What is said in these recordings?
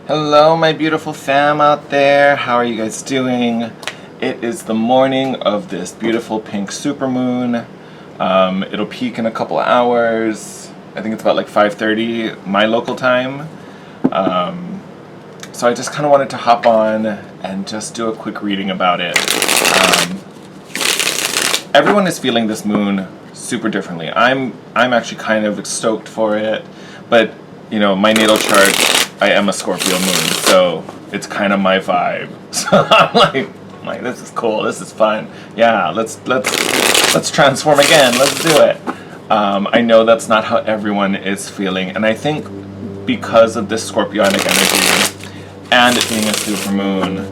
Hello, my beautiful fam out there. How are you guys doing? It is the morning of this beautiful pink supermoon. It'll peak in a couple of hours. I think it's about like 5:30 my local time. So I just kind of wanted to hop on and just do a quick reading about it. Everyone is feeling this moon super differently. I'm actually kind of stoked for it, but you know, my natal chart, I am a Scorpio moon, so it's kind of my vibe. So I'm like, this is cool, this is fun. Yeah, let's transform again. Let's do it. I know that's not how everyone is feeling, and I think because of this Scorpionic energy and it being a super moon,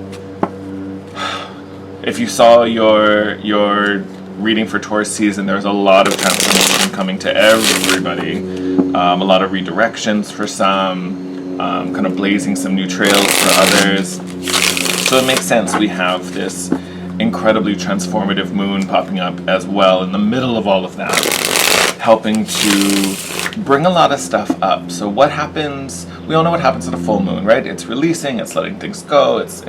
if you saw your reading for Taurus season, there's a lot of transformation coming to everybody. A lot of redirections for some, kind of blazing some new trails for others. So it makes sense we have this incredibly transformative moon popping up as well in the middle of all of that, helping to bring a lot of stuff up. So what happens, we all know what happens at a full moon, right? It's releasing, it's letting things go, it's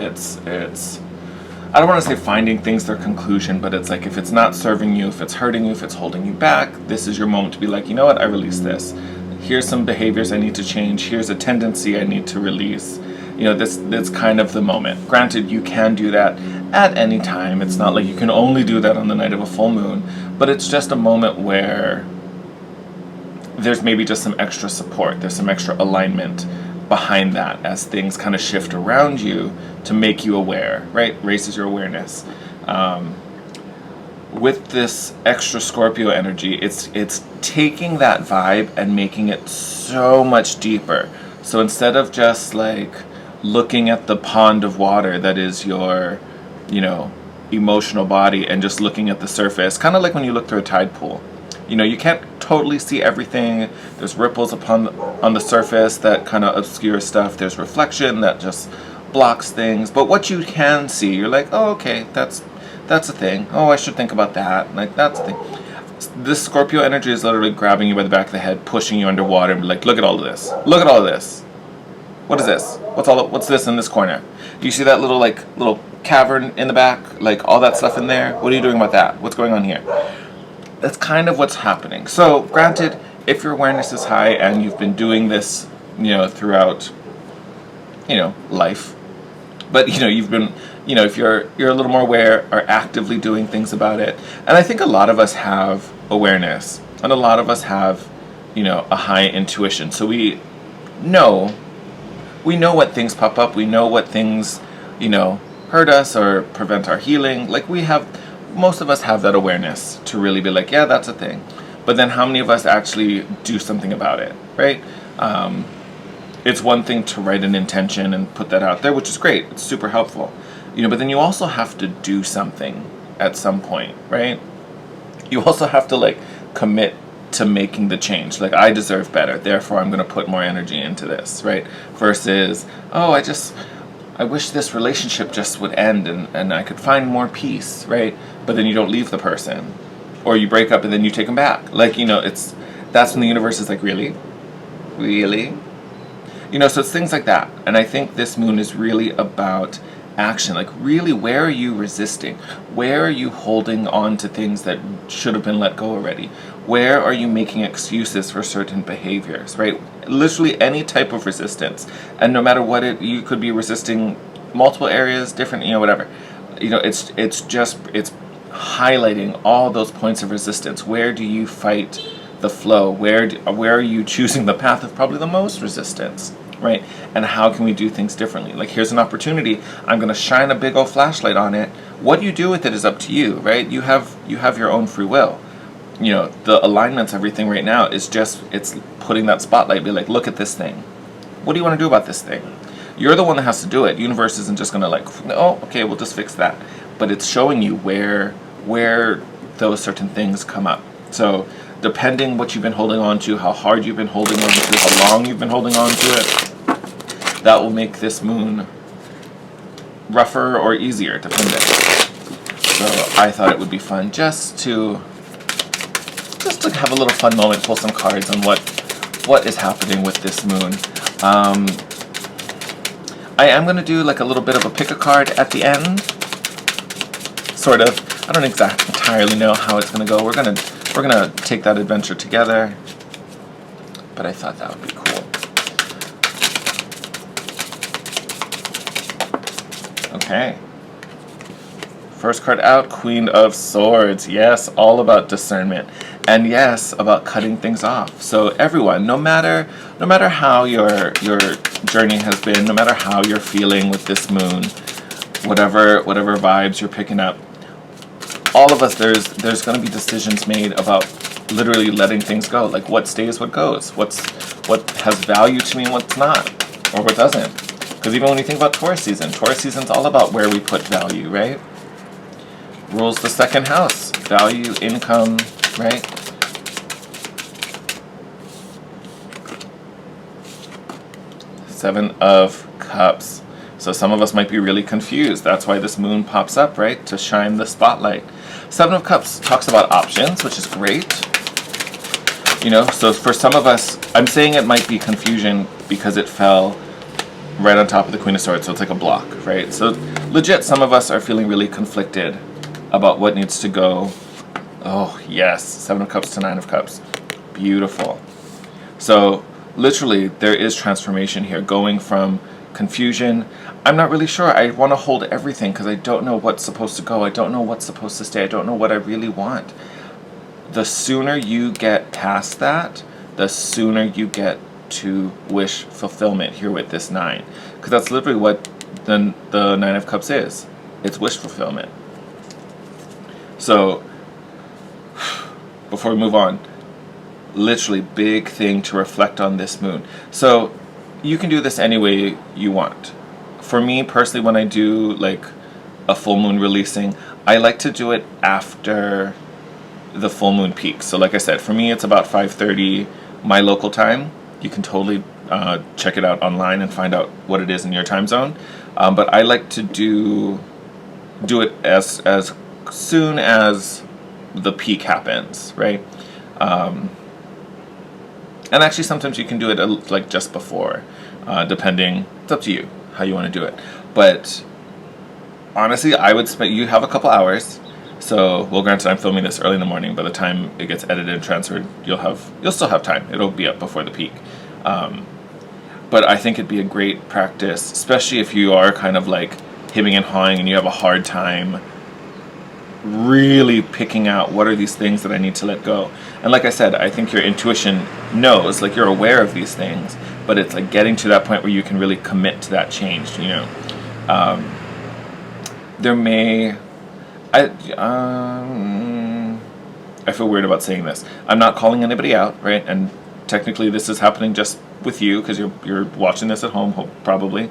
I don't want to say finding things their conclusion, but it's like if it's not serving you, if it's hurting you, if it's holding you back, this is your moment to be like, you know what, I release this. Here's some behaviors I need to change. Here's a tendency I need to release. You know, that's kind of the moment. Granted, you can do that at any time. It's not like you can only do that on the night of a full moon, but it's just a moment where there's maybe just some extra support. There's some extra alignment behind that as things kind of shift around you to make you aware, right? Raises your awareness. With this extra Scorpio energy, it's taking that vibe and making it so much deeper. So instead of just like looking at the pond of water that is your, you know, emotional body and just looking at the surface, kind of like when you look through a tide pool. You know, you can't totally see everything. There's ripples on the surface that kind of obscure stuff. There's reflection that just blocks things. But what you can see, you're like, oh, okay, that's a thing. Oh, I should think about that. Like, that's a thing. This Scorpio energy is literally grabbing you by the back of the head, pushing you underwater, and be like, look at all of this. Look at all of this. What is this? What's this in this corner? Do you see that little cavern in the back? Like all that stuff in there? What are you doing about that? What's going on here? That's kind of what's happening. So, granted, if your awareness is high and you've been doing this, you know, throughout, you know, life, but you know, you've been, you know, if you're a little more aware, are actively doing things about it. And I think a lot of us have awareness, and a lot of us have, you know, a high intuition. So we know what things pop up. We know what things, you know, hurt us or prevent our healing. Like most of us have that awareness to really be like, yeah, that's a thing. But then how many of us actually do something about it, right? It's one thing to write an intention and put that out there, which is great. It's super helpful. You know, but then you also have to do something at some point, right? You also have to like commit to making the change. Like, I deserve better, therefore I'm going to put more energy into this, right? Versus, oh, I wish this relationship just would end and I could find more peace, right? But then you don't leave the person, or you break up and then you take them back. Like, you know, that's when the universe is like, really? You know, so it's things like that. And I think this moon is really about action. Like, really, where are you resisting? Where are you holding on to things that should have been let go already? Where are you making excuses for certain behaviors, right? Literally any type of resistance. And no matter what you could be resisting multiple areas, different, you know, whatever. You know, it's highlighting all those points of resistance. Where do you fight the flow? Where are you choosing the path of probably the most resistance, right? And how can we do things differently? Like, here's an opportunity. I'm going to shine a big old flashlight on it. What you do with it is up to you, right? You have your own free will. You know, the alignments, everything right now is just, it's putting that spotlight, be like, look at this thing. What do you want to do about this thing? You're the one that has to do it. Universe isn't just going to like, oh, okay, we'll just fix that. But it's showing you where those certain things come up. So depending what you've been holding on to, how hard you've been holding on to, how long you've been holding on to it, that will make this moon rougher or easier, depending. So I thought it would be fun just to have a little fun moment, pull some cards on what is happening with this moon. I am going to do like a little bit of a pick a card at the end. Sort of. I don't entirely know how it's going to go. We're gonna take that adventure together. But I thought that would be cool. Okay. First card out, Queen of Swords. Yes, all about discernment. And yes, about cutting things off. So everyone, no matter how your journey has been, no matter how you're feeling with this moon, whatever vibes you're picking up, all of us, there's going to be decisions made about literally letting things go. Like what stays, what goes, what has value to me and what's not, or what doesn't. Because even when you think about Taurus season's all about where we put value, right? Rules the second house, value, income, right? Seven of Cups. So some of us might be really confused. That's why this moon pops up, right? To shine the spotlight. Seven of Cups talks about options, which is great. You know, so for some of us, I'm saying it might be confusion because it fell right on top of the Queen of Swords, so it's like a block, right? So legit, some of us are feeling really conflicted about what needs to go. Oh, yes. Seven of Cups to Nine of Cups. Beautiful. So literally, there is transformation here, going from confusion. I'm not really sure. I want to hold everything because I don't know what's supposed to go. I don't know what's supposed to stay. I don't know what I really want. The sooner you get past that, the sooner you get to wish fulfillment here with this 9. Because that's literally what the Nine of Cups is. It's wish fulfillment. So, before we move on, literally big thing to reflect on this moon. So, you can do this any way you want. For me, personally, when I do like a full moon releasing, I like to do it after the full moon peak. So like I said, for me, it's about 5:30 my local time. You can totally check it out online and find out what it is in your time zone. But I like to do it as soon as the peak happens, right? And actually, sometimes you can do it like just before, depending. It's up to you how you want to do it. But honestly, I would spend. You have a couple hours. So, well, granted, I'm filming this early in the morning. By the time it gets edited and transferred, you'll still have time. It'll be up before the peak. But I think it'd be a great practice, especially if you are kind of like hemming and hawing and you have a hard time really picking out what are these things that I need to let go. And like I said, I think your intuition knows, like you're aware of these things, but it's like getting to that point where you can really commit to that change, you know. There may... I feel weird about saying this. I'm not calling anybody out, right? And technically this is happening just with you because you're watching this at home, probably,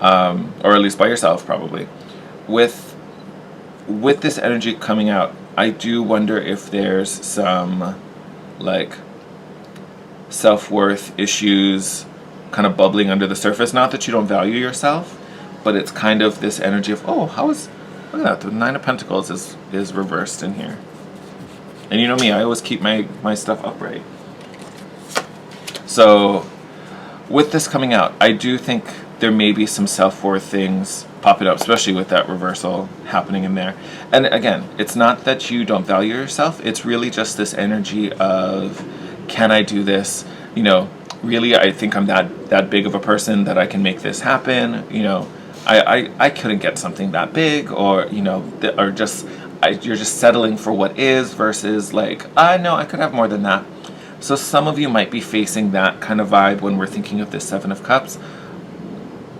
or at least by yourself, probably. With this energy coming out, I do wonder if there's some like self-worth issues kind of bubbling under the surface. Not that you don't value yourself, but it's kind of this energy of, oh, look at that, the Nine of Pentacles is reversed in here. And you know me, I always keep my stuff upright. So, with this coming out, I do think there may be some self-worth things popping up, especially with that reversal happening in there. And again, it's not that you don't value yourself, it's really just this energy of, can I do this? You know, really, I think I'm that big of a person that I can make this happen, you know. I couldn't get something that big, or you know, or just you're just settling for what is versus like, no, I could have more than that. So some of you might be facing that kind of vibe when we're thinking of this Seven of Cups.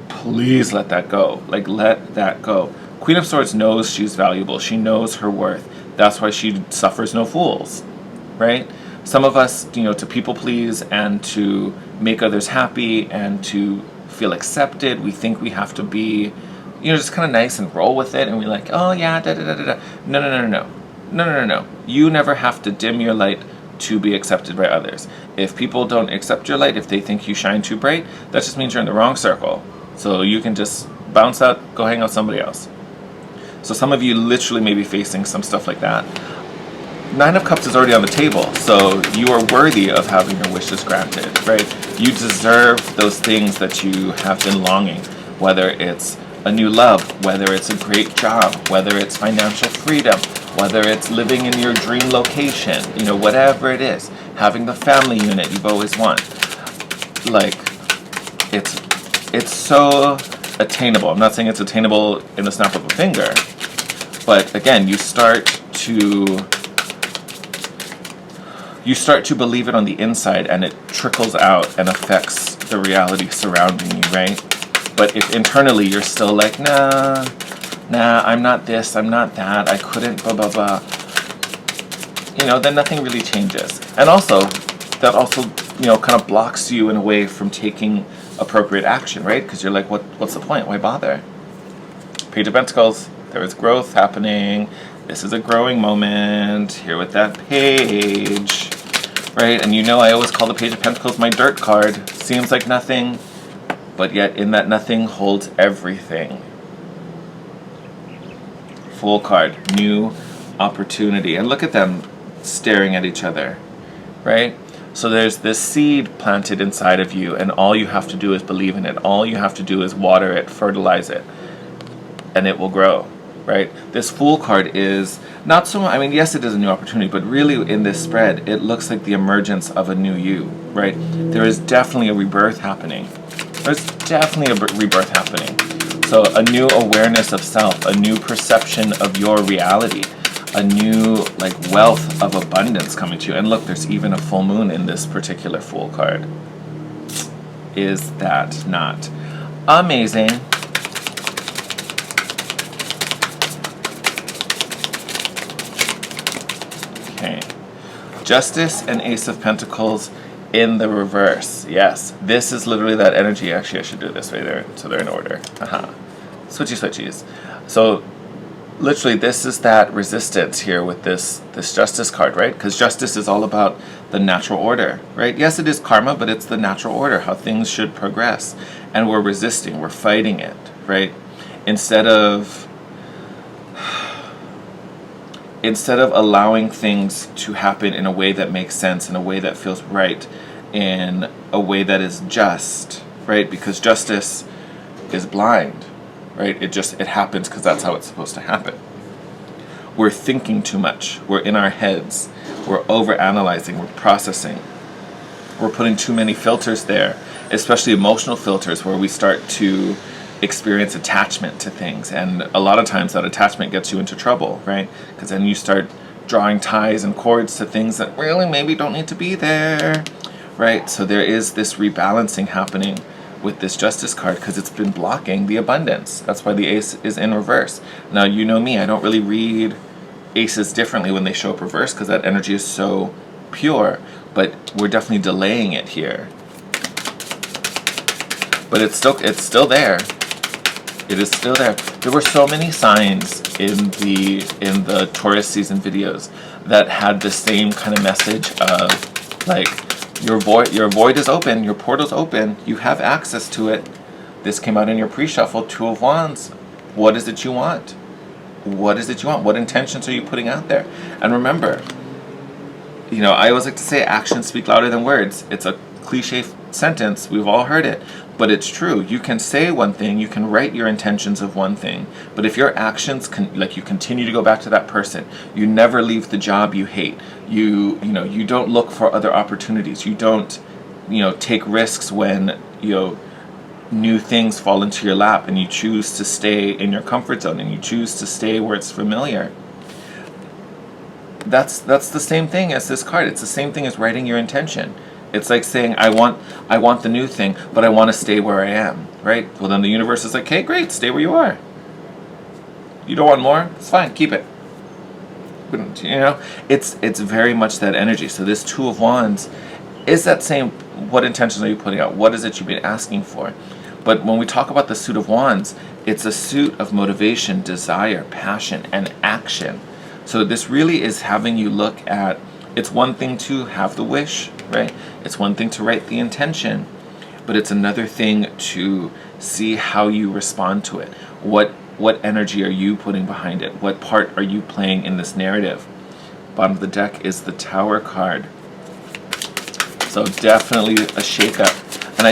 Please let that go. Like, let that go. Queen of Swords knows she's valuable. She knows her worth. That's why she suffers no fools, right? Some of us, you know, to people please and to make others happy and to feel accepted, we think we have to be, you know, just kind of nice and roll with it, and we're like, oh yeah, da da da da da. No. You never have to dim your light to be accepted by others. If people don't accept your light, if they think you shine too bright, that just means you're in the wrong circle. So you can just bounce out, go hang out with somebody else. So some of you literally may be facing some stuff like that. Nine of Cups is already on the table, so you are worthy of having your wishes granted, right? You deserve those things that you have been longing. whether it's a new love, whether it's a great job, whether it's financial freedom, whether it's living in your dream location, you know, whatever it is, having the family unit you've always wanted. Like, it's so attainable. I'm not saying it's attainable in the snap of a finger, but again, you start to believe it on the inside, and it trickles out and affects the reality surrounding you, right? But if internally you're still like, nah, I'm not this, I'm not that, I couldn't, blah, blah, blah, you know, then nothing really changes. And also, that also, you know, kind of blocks you in a way from taking appropriate action, right? Because you're like, what's the point? Why bother? Page of Pentacles, there is growth happening. This is a growing moment here with that page, right? And you know I always call the Page of Pentacles my dirt card. Seems like nothing, but yet in that nothing holds everything. Fool card, new opportunity. And look at them staring at each other, right? So there's this seed planted inside of you, and all you have to do is believe in it. All you have to do is water it, fertilize it, and it will grow, right? This Fool card is not so much, I mean, yes, it is a new opportunity, but really in this spread, it looks like the emergence of a new you, right? There is definitely a rebirth happening. There's definitely a rebirth happening. So a new awareness of self, a new perception of your reality, a new like wealth of abundance coming to you. And look, there's even a full moon in this particular Fool card. Is that not amazing? Okay. Justice and Ace of Pentacles in the reverse. Yes, this is literally that energy. Actually, I should do it this way there, so they're in order. Switchies. So literally, this is that resistance here with this Justice card, right? Because justice is all about the natural order, right? Yes, it is karma, but it's the natural order, how things should progress. And we're resisting, we're fighting it, right? Instead of allowing things to happen in a way that makes sense, in a way that feels right, in a way that is just, right? Because justice is blind, right? It happens because that's how it's supposed to happen. We're thinking too much. We're in our heads. We're overanalyzing. We're processing. We're putting too many filters there, especially emotional filters, where we start to experience attachment to things. And a lot of times that attachment gets you into trouble, right? Because then you start drawing ties and cords to things that really maybe don't need to be there, right? So there is this rebalancing happening with this Justice card because it's been blocking the abundance. That's why the Ace is in reverse. Now, you know me, I don't really read aces differently when they show up reverse because that energy is so pure, but we're definitely delaying it here. But it's still there. It is still there. There were so many signs in the Taurus season videos that had the same kind of message of like, your void is open, your portal's open, you have access to it. This came out in your pre-shuffle, Two of Wands. What is it you want? What is it you want? What intentions are you putting out there? And remember, you know, I always like to say actions speak louder than words. It's a cliche sentence, we've all heard it, but it's true. You can say one thing, you can write your intentions of one thing, but if your actions you continue to go back to that person, you never leave the job you hate, you don't look for other opportunities, you don't, take risks when, new things fall into your lap, and you choose to stay in your comfort zone, and you choose to stay where it's familiar. That's the same thing as this card. It's the same thing as writing your intention. It's like saying, I want the new thing, but I want to stay where I am, right? Well, then the universe is like, okay, great, stay where you are. You don't want more? It's fine, keep it. It's very much that energy. So this Two of Wands is that same, what intentions are you putting out? What is it you've been asking for? But when we talk about the Suit of Wands, it's a suit of motivation, desire, passion, and action. So this really is having you look at, it's one thing to have the wish, right? It's one thing to write the intention, but it's another thing to see how you respond to it. What energy are you putting behind it? What part are you playing in this narrative? Bottom of the deck is the Tower card. So definitely a shakeup. And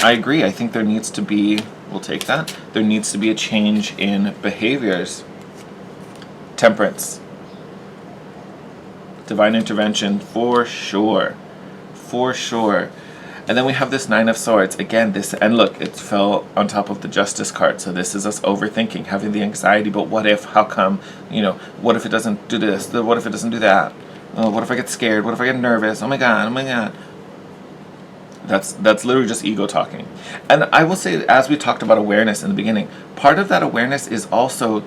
I agree. I think there needs to be We'll take that. There needs to be a change in behaviors. Temperance. Divine intervention, for sure. For sure. And then we have this Nine of Swords. Again, this, and look, it fell on top of the Justice card. So this is us overthinking, having the anxiety, but what if, how come, you know, what if it doesn't do this? What if it doesn't do that? Oh, what if I get scared? What if I get nervous? Oh my God, oh my God. That's literally just ego talking. And I will say, as we talked about awareness in the beginning, part of that awareness is also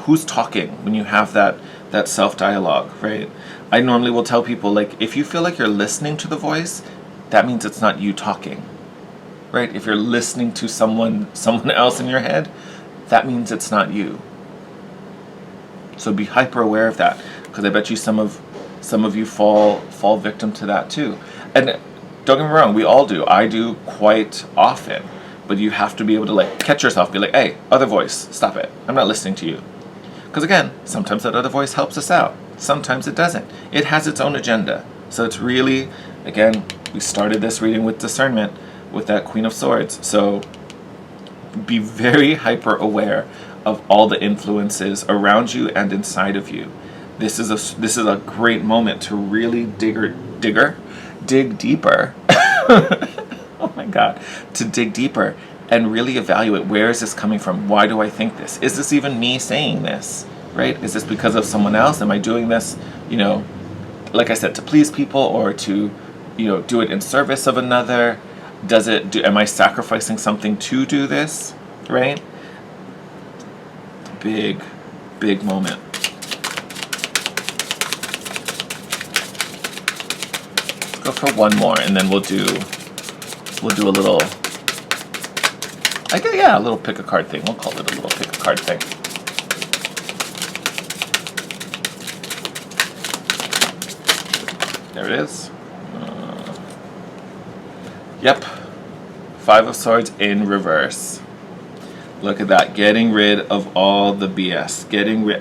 who's talking when you have that self-dialogue, right? I normally will tell people, like, if you feel like you're listening to the voice, that means it's not you talking, right? If you're listening to someone else in your head, that means it's not you. So be hyper aware of that, because I bet you some of you fall victim to that too. And don't get me wrong, we all do. I do quite often, but you have to be able to like catch yourself, be like, hey, other voice, stop it. I'm not listening to you. Because again, sometimes that other voice helps us out. Sometimes it doesn't. It has its own agenda. So it's really, again, we started this reading with discernment with that Queen of Swords. So be very hyper aware of all the influences around you and inside of you. This is a great moment to really dig deeper. Oh my God, to dig deeper and really evaluate, where is this coming from? Why do I think this? Is this even me saying this? Right? Is this because of someone else? Am I doing this, you know, like I said, to please people, or to, you know, do it in service of another? Am I sacrificing something to do this? Right? Big moment. Let's go for one more, and then we'll do a little, a little pick a card thing. We'll call it a little pick a card thing. There it is. Yep. Five of Swords in reverse. Look at that. Getting rid of all the BS.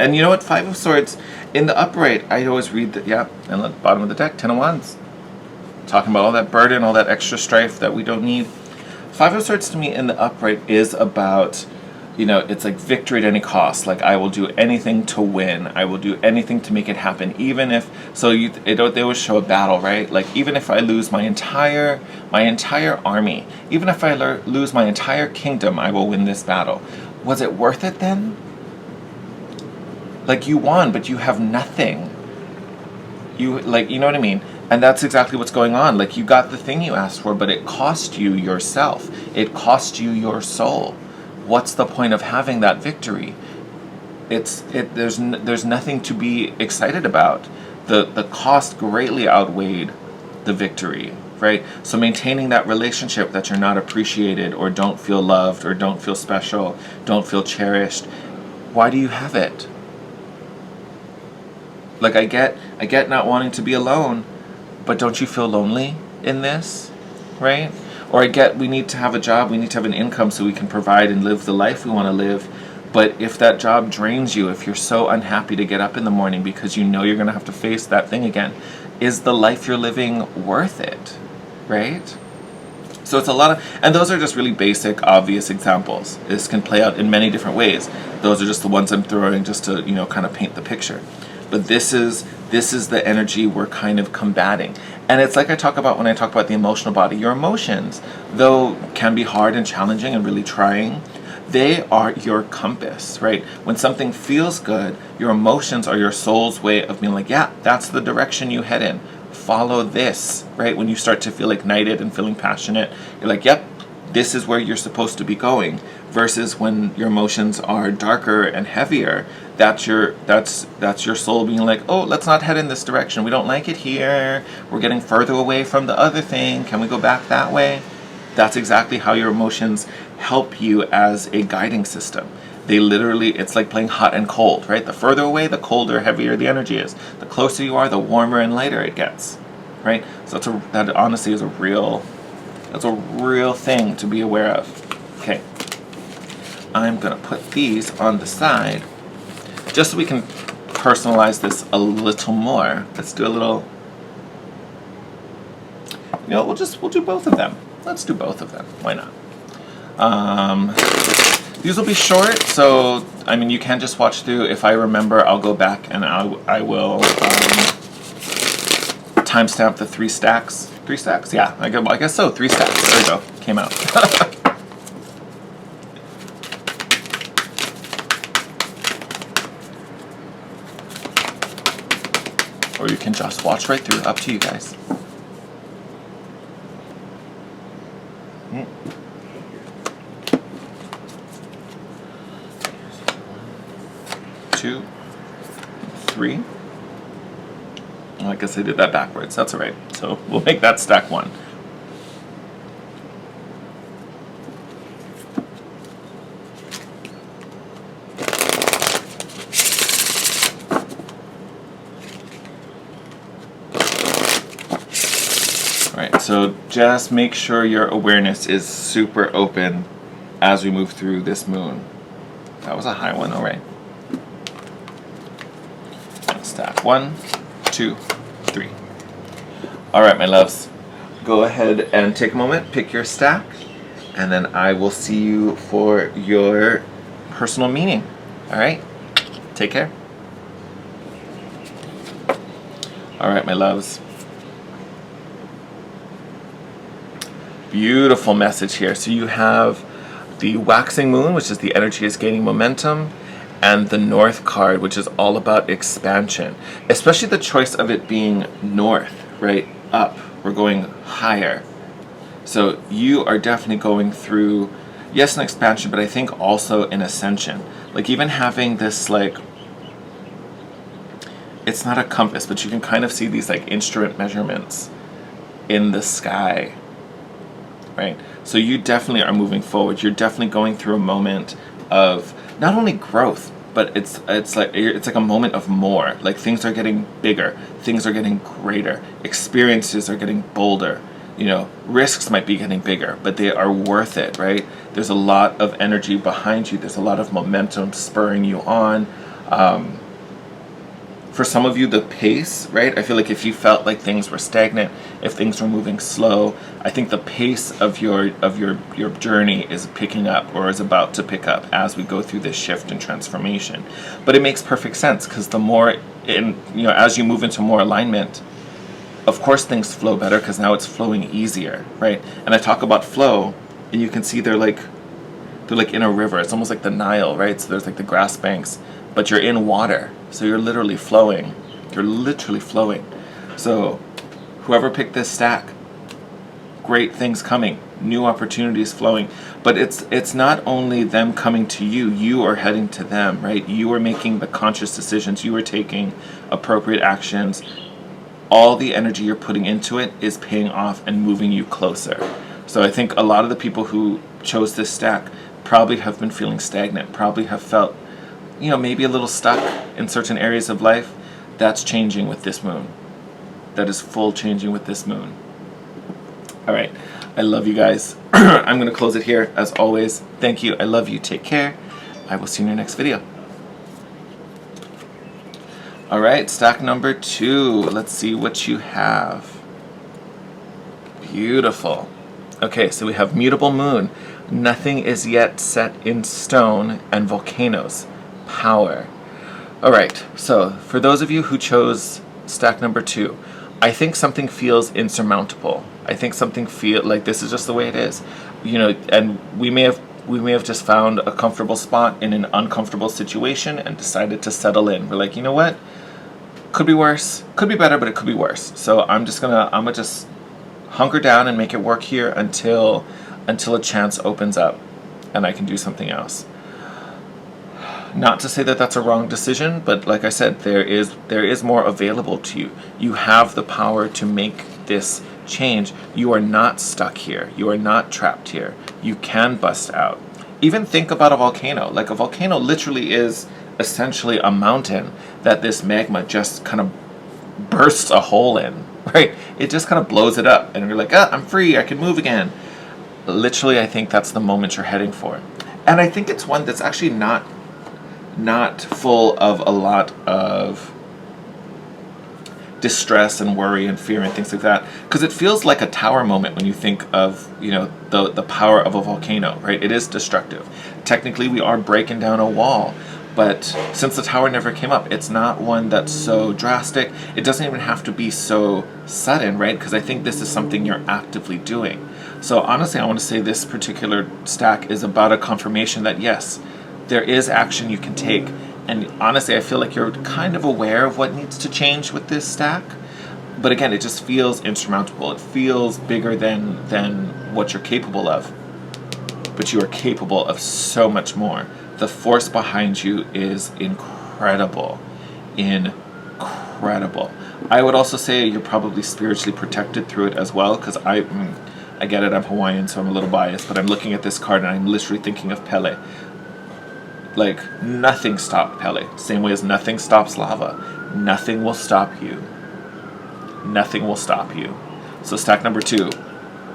And you know what? Five of Swords in the upright. I always read and at the bottom of the deck, Ten of Wands. Talking about all that burden, all that extra strife that we don't need. Five of Swords to me in the upright is about, you know, it's like victory at any cost. Like, I will do anything to win. I will do anything to make it happen. Even if, they always show a battle, right? Like, even if I lose my entire army, even if I lose my entire kingdom, I will win this battle. Was it worth it then? Like, you won, but you have nothing. You know what I mean? And that's exactly what's going on. Like, you got the thing you asked for, but it cost you yourself. It cost you your soul. What's the point of having that victory? There's nothing to be excited about. The cost greatly outweighed the victory, right? So maintaining that relationship that you're not appreciated, or don't feel loved, or don't feel special, don't feel cherished, why do you have it? Like, I get not wanting to be alone, but don't you feel lonely in this, right? Or I get we need to have a job, we need to have an income so we can provide and live the life we want to live. But if that job drains you, if you're so unhappy to get up in the morning because you know you're going to have to face that thing again, is the life you're living worth it, right? So it's a lot of, and those are just really basic, obvious examples. This can play out in many different ways. Those are just the ones I'm throwing just to, you know, kind of paint the picture. But this is the energy we're kind of combating. And it's like I talk about when I talk about the emotional body. Your emotions, though can be hard and challenging and really trying, they are your compass, right? When something feels good, your emotions are your soul's way of being like, yeah, that's the direction you head in. Follow this, right? When you start to feel ignited and feeling passionate, you're like, yep, this is where you're supposed to be going. Versus when your emotions are darker and heavier, that's your soul being like, oh, let's not head in this direction. We don't like it here. We're getting further away from the other thing. Can we go back that way? That's exactly how your emotions help you as a guiding system. They literally, it's like playing hot and cold, right? The further away, the colder, heavier the energy is. The closer you are, the warmer and lighter it gets, right? So that honestly is a real thing to be aware of. Okay. I'm going to put these on the side just so we can personalize this a little more. Let's do a little, we'll do both of them. Let's do both of them. Why not? These will be short, so I mean you can just watch through. If I remember, I'll go back and I will timestamp the 3 stacks. 3 stacks? Yeah, I guess so. 3 stacks. There we go. Came out. Or you can just watch right through. Up to you guys. 2, 3. I guess I did that backwards. That's all right. So we'll make that stack 1. All right. So just make sure your awareness is super open as we move through this moon. That was a high one. All right. Stack 1, 2, 3. All right, my loves. Go ahead and take a moment, pick your stack, and then I will see you for your personal meaning. All right? Take care. All right, my loves. Beautiful message here. So you have the waxing moon, which is the energy is gaining momentum, and the north card, which is all about expansion, especially the choice of it being north, right? Up. We're going higher. So you are definitely going through, yes, an expansion, but I think also an ascension. Like even having this, like, it's not a compass, but you can kind of see these like instrument measurements in the sky, right? So you definitely are moving forward. You're definitely going through a moment of not only growth, but it's like a moment of more. Like things are getting bigger, things are getting greater, experiences are getting bolder. You know, risks might be getting bigger, but they are worth it, right? There's a lot of energy behind you. There's a lot of momentum spurring you on. For some of you, the pace, right? I feel like if you felt like things were stagnant, if things were moving slow, I think the pace of your journey is picking up or is about to pick up as we go through this shift and transformation. But it makes perfect sense because the more as you move into more alignment, of course things flow better because now it's flowing easier, right? And I talk about flow, and you can see they're like in a river. It's almost like the Nile, right? So there's like the grass banks, but you're in water. So you're literally flowing. You're literally flowing. So whoever picked this stack, great things coming, new opportunities flowing. But it's not only them coming to you, you are heading to them, right? You are making the conscious decisions, you are taking appropriate actions. All the energy you're putting into it is paying off and moving you closer. So I think a lot of the people who chose this stack probably have been feeling stagnant, probably have felt maybe a little stuck in certain areas of life. That's changing with this moon. That is full changing with this moon. All right. I love you guys. I'm going to close it here as always. Thank you. I love you. Take care. I will see you in your next video. All right. Stack number 2. Let's see what you have. Beautiful. Okay. So we have mutable moon. Nothing is yet set in stone, and volcanoes. Power. All right, so for those of you who chose stack number 2, I think something feels insurmountable. I think something feel like this is just the way it is, and we may have just found a comfortable spot in an uncomfortable situation and decided to settle in. We're like, you know what? Could be worse, could be better, but it could be worse. So I'm gonna just hunker down and make it work here until a chance opens up and I can do something else. Not to say that that's a wrong decision, but like I said, there is more available to you. You have the power to make this change. You are not stuck here. You are not trapped here. You can bust out. Even think about a volcano. Like a volcano literally is essentially a mountain that this magma just kind of bursts a hole in, right? It just kind of blows it up and you're like, I'm free, I can move again. Literally, I think that's the moment you're heading for. And I think it's one that's actually not full of a lot of distress and worry and fear and things like that, because it feels like a tower moment when you think of, you know, the power of a volcano, right? It is destructive. Technically, we are breaking down a wall, but since the tower never came up, it's not one that's so drastic. It doesn't even have to be so sudden, right? Because I think this is something you're actively doing. So honestly, I want to say this particular stack is about a confirmation that yes, there is action you can take. And honestly, I feel like you're kind of aware of what needs to change with this stack. But again, it just feels insurmountable. It feels bigger than what you're capable of. But you are capable of so much more. The force behind you is incredible. Incredible. I would also say you're probably spiritually protected through it as well, because I get it, I'm Hawaiian, so I'm a little biased, but I'm looking at this card and I'm literally thinking of Pele. Like, nothing stopped Pele. Same way as nothing stops lava. Nothing will stop you. Nothing will stop you. So stack number 2,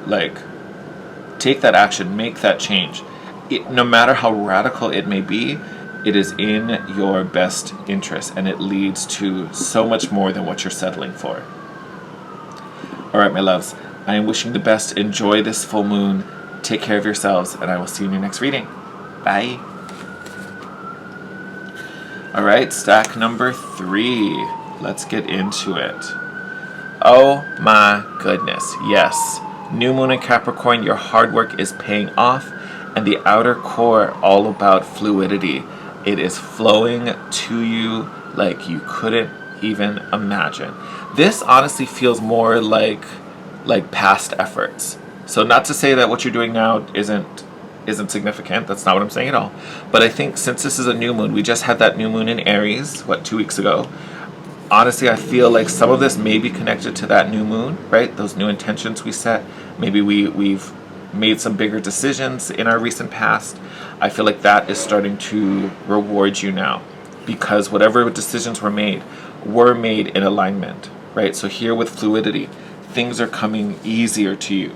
like, take that action, make that change. No matter how radical it may be, it is in your best interest, and it leads to so much more than what you're settling for. All right, my loves, I am wishing the best. Enjoy this full moon. Take care of yourselves, and I will see you in your next reading. Bye. All right, stack number 3. Let's get into it. Oh my goodness, yes. New moon in Capricorn, your hard work is paying off, and the outer core all about fluidity. It is flowing to you like you couldn't even imagine. This honestly feels more like past efforts. So not to say that what you're doing now isn't significant. That's not what I'm saying at all. But I think since this is a new moon, we just had that new moon in Aries, 2 weeks ago. Honestly, I feel like some of this may be connected to that new moon, right? Those new intentions we set. Maybe we've made some bigger decisions in our recent past. I feel like that is starting to reward you now, because whatever decisions were made in alignment, right? So here with fluidity, things are coming easier to you.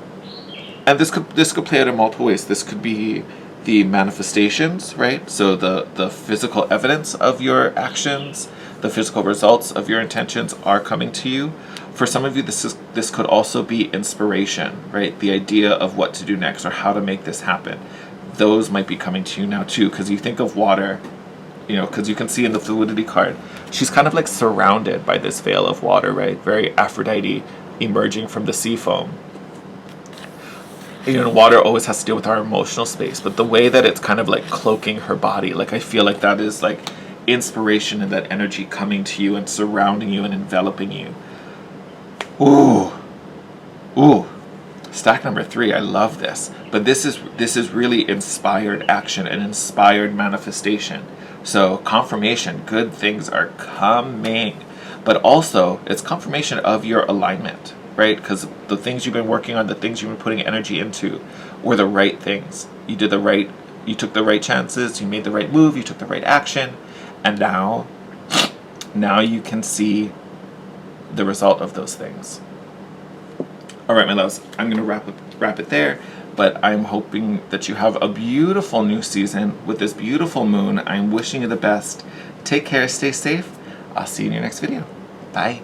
And this could play out in multiple ways. This could be the manifestations, right? So the physical evidence of your actions, the physical results of your intentions are coming to you. For some of you, this could also be inspiration, right? The idea of what to do next or how to make this happen. Those might be coming to you now too, because you think of water, you know, because you can see in the fluidity card, she's kind of like surrounded by this veil of water, right? Very Aphrodite emerging from the sea foam. You know, water always has to deal with our emotional space, but the way that it's kind of like cloaking her body, like I feel like that is like inspiration and that energy coming to you and surrounding you and enveloping you. Ooh. Stack number 3, I love this. But this is really inspired action and inspired manifestation. So confirmation, good things are coming. But also, it's confirmation of your alignment, right? Because the things you've been working on, the things you've been putting energy into were the right things. You took the right chances, you made the right move, you took the right action, and now you can see the result of those things. All right, my loves, I'm going to wrap it there, but I'm hoping that you have a beautiful new season with this beautiful moon. I'm wishing you the best. Take care, stay safe. I'll see you in your next video. Bye.